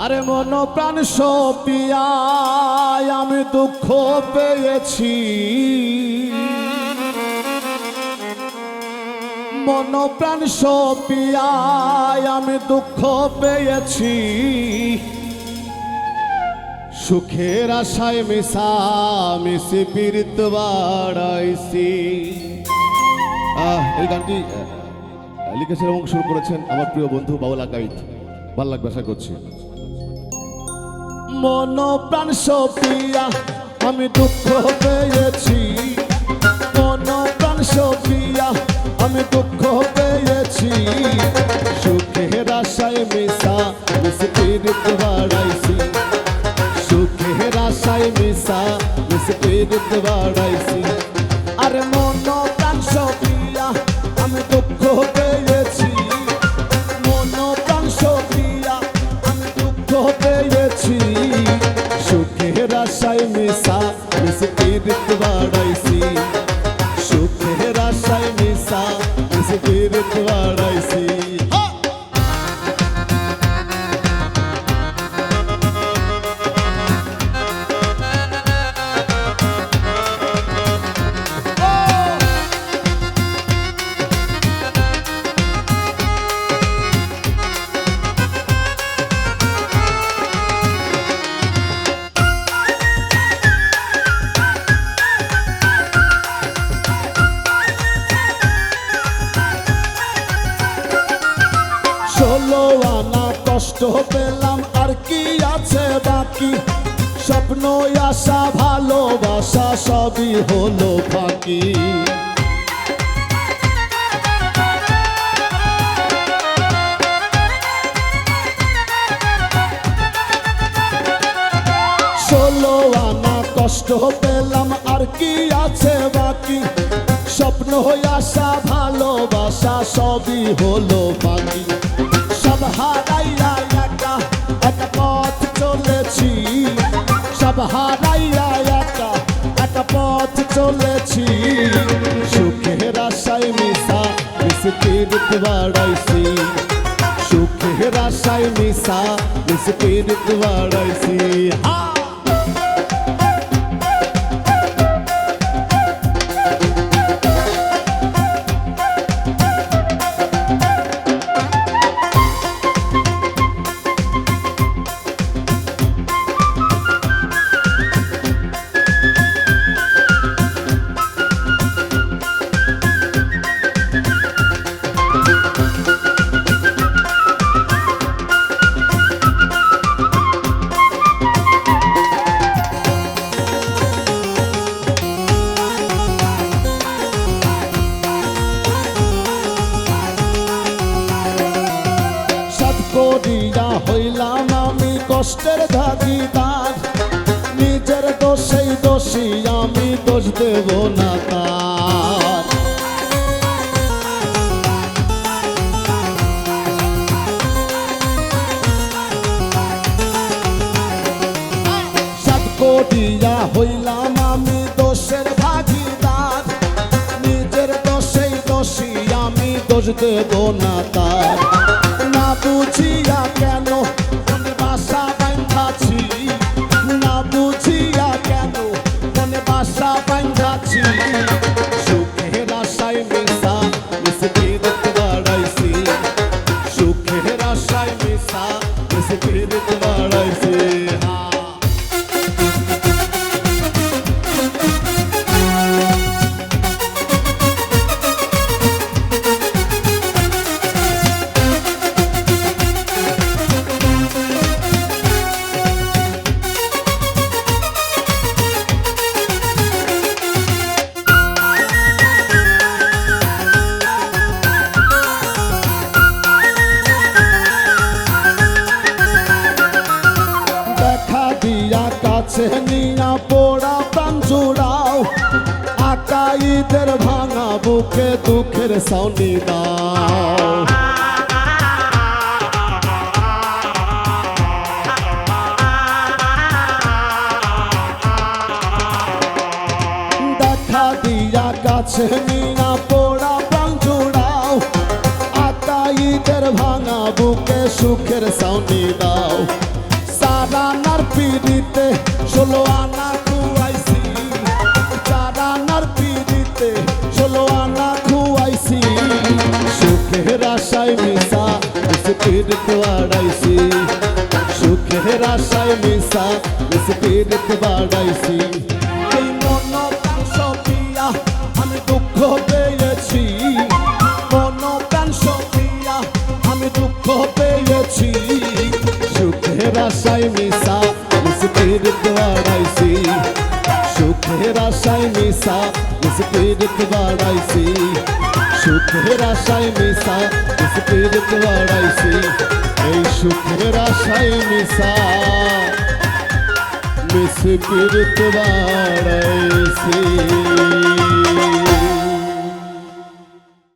আরে মন প্রাণ সপিয়ায় আমি দুঃখ পেয়েছি, মন প্রাণ সপিয়ায় আমি দুঃখ পেয়েছি, সুখের আশায় মিশা মিশি পীড়িত বাড়াইছি। এই গানটি লিখেছেন এবং শুরু করেছেন আমার প্রিয় বন্ধু বাউলা গাইড। ভালো লাগবে আশা করছি। মন প্রাণ সপিয়া আমি দুঃখ পেয়েছি, মন প্রাণ সপিয়া আমি দুঃখ পেয়েছি, সুখের আশায় মিশা মিশি পীড়িত বাড়াইছি, সুখের আশায় মিশা মিশি পীড়িত বাড়াইছি। আরে মন প্রাণ সপিয়া আমি দুঃখ পেয়েছি, মন প্রাণ সপিয়া আমি দুঃখ পেয়েছি, সুখের আশায় মিশা মিশি পীড়িত বাড়াইছি, সুখের আশায় মিশা মিশি পীড়িত বাড়াইছি। ষোলো আনা কষ্ট পেলাম আর কি আছে বাকি, স্বপ্ন আশা ভালোবাসা সবই হলো ফাঁকি। ষোলো আনা কষ্ট পেলাম আর কি আছে বাকি, স্বপ্ন আশা ভালোবাসা সবই হলো ফাঁকি। সব হারাইয়া একা একা পথ চলেছি, সব হারাইয়া একা একা পথ চলেছি, সুখের আশায় মিশা মিশি পীড়িত বাড়াইছি, সুখের আশায় মিশা মিশি পীড়িত বাড়াইছি। করিয়া হইলাম আমি কষ্টের ভাগিদার, নিজের দোষেই দোষী আমি দোষ দেব না তার। সাত করিয়া হইলাম আমি দোষের ভাগিদার, নিজের দোষেই দোষী আমি দোষ দেব না তার। না বুঝিয়া কেন মনে বাসা বাঁধাছি, না বুঝিয়া কেন মনে বাসা বাঁধাছি, সুখের আশায় মিশা মিশি পীড়িত বাড়াইছি, সুখের আশায় মিশা মিশি পীড়িত বাড়াইছি। কাছে নিয়া পোড়া প্রাণ জুড়াও, আকাইদের ভাঙা বুকে দুঃখের সাউনি দাও। দেখা দিয়া কাছে নিয়া পোড়া প্রাণ জুড়াও, আকাইদের ভাঙা বুকে সুখের সাউনি দাও। পিড়িতে 16 আনা খুয়াইছি, 4 আনার পিড়িতে 16 আনা খুয়াইছি। সুখের আশায় মিশা স্পিরিট বাড়াইছি, সুখের আশায় মিশা স্পিরিট বাড়াইছি। এই মন প্রাণ সপিয়া আমি দুঃখ পেয়েছি, মন প্রাণ সপিয়া আমি দুঃখ পেয়েছি। সুখের আশায় মিশা স্পিরিট বাড়াইছি, সুখের আশায় মিশা স্পিরিট বাড়াইছি, সুখের আশায় মিশা স্পিরিট বাড়াইছি। এই সুখের আশায় মিশা স্পিরিট বাড়াইছি।